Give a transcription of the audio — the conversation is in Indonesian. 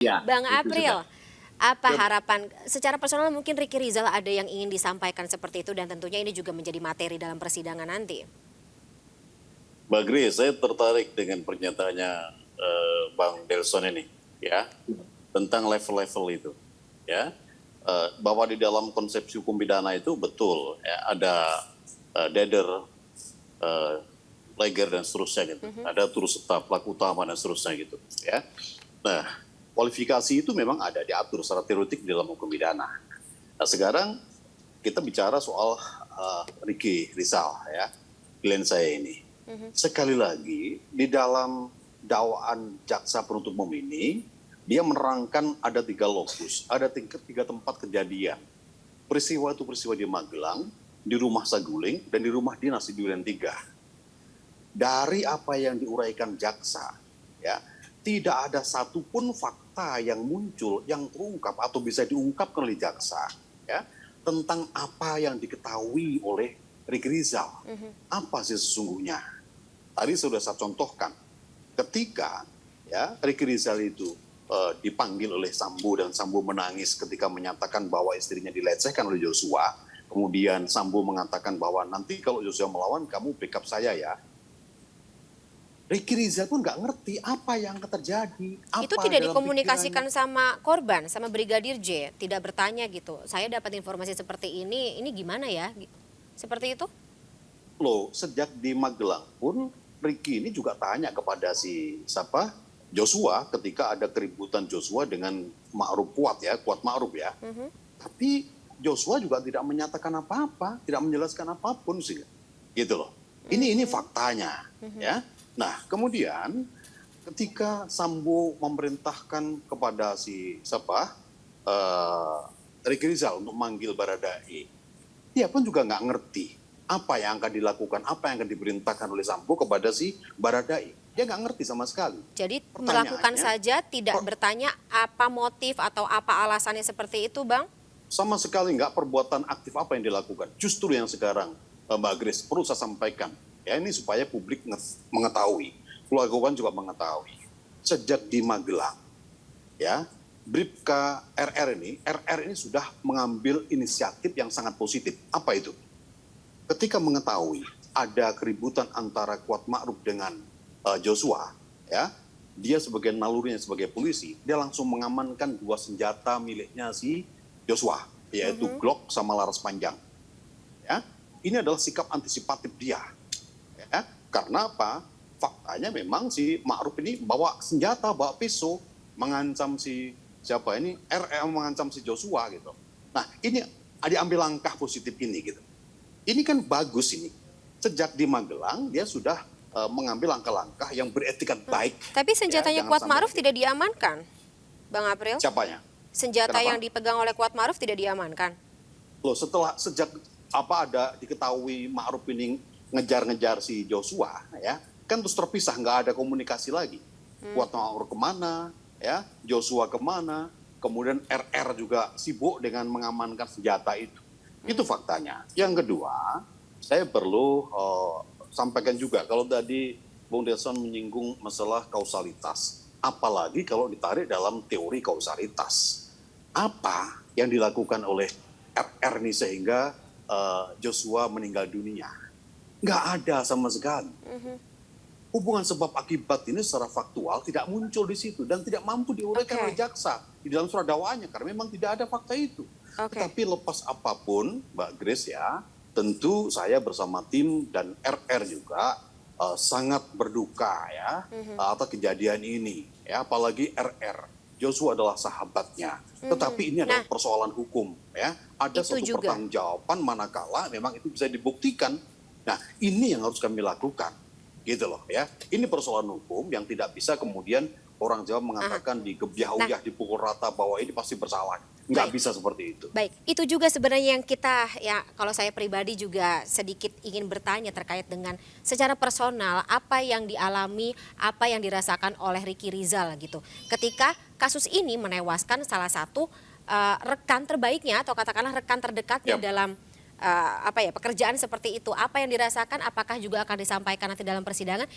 Ya, Bang itu sudah. April, apa Ke harapan secara personal mungkin Ricky Rizal ada yang ingin disampaikan seperti itu dan tentunya ini juga menjadi materi dalam persidangan nanti? Mbak Grace, saya tertarik dengan pernyataannya Bang Delson ini, ya, tentang level-level itu, ya, bahwa di dalam konsepsi hukum pidana itu betul, ya, ada dader, eh, leger dan seterusnya gitu, ada turut serta pelaku utama dan seterusnya gitu, ya. Nah, kualifikasi itu memang ada diatur secara teoretik di dalam hukum pidana. Nah, sekarang kita bicara soal Ricky Rizal, ya, klien saya ini. Sekali lagi, di dalam dakwaan jaksa penuntut umum ini, dia menerangkan ada 3 lokus, ada 3 tempat kejadian. Peristiwa itu peristiwa di Magelang, di rumah Saguling, dan di rumah dinas di Duren 3. Dari apa yang diuraikan jaksa, ya, tidak ada satupun fakta yang muncul, yang terungkap atau bisa diungkapkan oleh jaksa, ya, tentang apa yang diketahui oleh Ricky Rizal. Apa sih sesungguhnya? Tadi sudah saya contohkan, ketika ya Ricky Rizal itu dipanggil oleh Sambo dan Sambo menangis ketika menyatakan bahwa istrinya dilecehkan oleh Joshua. Kemudian Sambo mengatakan bahwa nanti kalau Joshua melawan kamu backup saya ya. Ricky Rizal pun nggak ngerti apa yang terjadi, Itu apa tidak dalam dikomunikasikan pikirannya. sama korban, sama Brigadir J, tidak bertanya gitu. Saya dapat informasi seperti ini gimana ya? Seperti itu? Loh, sejak di Magelang pun Ricky ini juga tanya kepada si siapa Joshua ketika ada keributan Joshua dengan Ma'ruf Kuat ya, Kuat Ma'ruf ya. Tapi Joshua juga tidak menyatakan apa-apa, tidak menjelaskan apapun sih. Gitu loh. Ini faktanya, ya. Nah, kemudian ketika Sambo memerintahkan kepada si siapa Ricky Rizal untuk manggil Baradae, dia pun juga nggak ngerti apa yang akan dilakukan, apa yang akan diperintahkan oleh Sambo kepada si Baradae. Dia nggak ngerti sama sekali. Jadi melakukan Pertanyaannya, saja, tidak bertanya apa motif atau apa alasannya seperti itu, Bang? sama sekali nggak perbuatan aktif apa yang dilakukan. Justru yang sekarang Mbak Grace perlu saya sampaikan, ya ini supaya publik mengetahui, keluarga korban juga mengetahui. Sejak di Magelang, ya, Bribka RR ini sudah mengambil inisiatif yang sangat positif. Apa itu? Ketika mengetahui ada keributan antara Kuat Ma'ruf dengan Joshua, ya, dia sebagai nalurinya sebagai polisi, dia langsung mengamankan 2 senjata miliknya si Joshua, yaitu Glock sama laras panjang. Ya, ini adalah sikap antisipatif dia. Ya, karena apa? Faktanya memang si Ma'ruf ini bawa senjata, bawa pisau, mengancam si siapa ini RR, mengancam si Joshua gitu. Nah, ini diambil langkah positif ini gitu. Ini kan bagus ini. Sejak di Magelang dia sudah mengambil langkah-langkah yang beretikat baik. Tapi Ya, senjatanya jangan Kuat sampai Ma'ruf tidak diamankan, Bang April? siapanya? Senjata Kenapa? yang dipegang oleh Kuat Ma'ruf tidak diamankan. Loh, sejak apa ada diketahui Ma'ruf ini ngejar-ngejar si Joshua, ya kan terus terpisah, nggak ada komunikasi lagi. Kuat Ma'ruf kemana, ya Joshua kemana, kemudian RR juga sibuk dengan mengamankan senjata itu. Itu faktanya. Yang kedua, saya perlu sampaikan juga, kalau tadi Bung Delson menyinggung masalah kausalitas, apalagi kalau ditarik dalam teori kausalitas. Apa yang dilakukan oleh RR ini sehingga Joshua meninggal dunia? Nggak ada sama sekali. Hubungan sebab akibat ini secara faktual tidak muncul di situ dan tidak mampu diuraikan oleh jaksa di dalam surat dakwaannya karena memang tidak ada fakta itu. Tetapi lepas apapun, Mbak Grace ya, tentu saya bersama tim dan RR juga sangat berduka ya atas kejadian ini. Ya, apalagi RR. Joshua adalah sahabatnya. Tetapi ini adalah persoalan hukum. Ya, ada suatu pertanggungjawaban manakala memang itu bisa dibuktikan. Nah, ini yang harus kami lakukan. Gitu loh ya. Ini persoalan hukum yang tidak bisa kemudian orang Jawa mengatakan digebyah-uyah, dipukul rata bahwa ini pasti bersalah. Nggak bisa seperti itu. Baik, itu juga sebenarnya yang kita, ya kalau saya pribadi juga sedikit ingin bertanya terkait dengan secara personal apa yang dialami, apa yang dirasakan oleh Ricky Rizal gitu. Ketika kasus ini menewaskan salah satu rekan terbaiknya atau katakanlah rekan terdekatnya dalam pekerjaan seperti itu. Apa yang dirasakan, apakah juga akan disampaikan nanti dalam persidangan?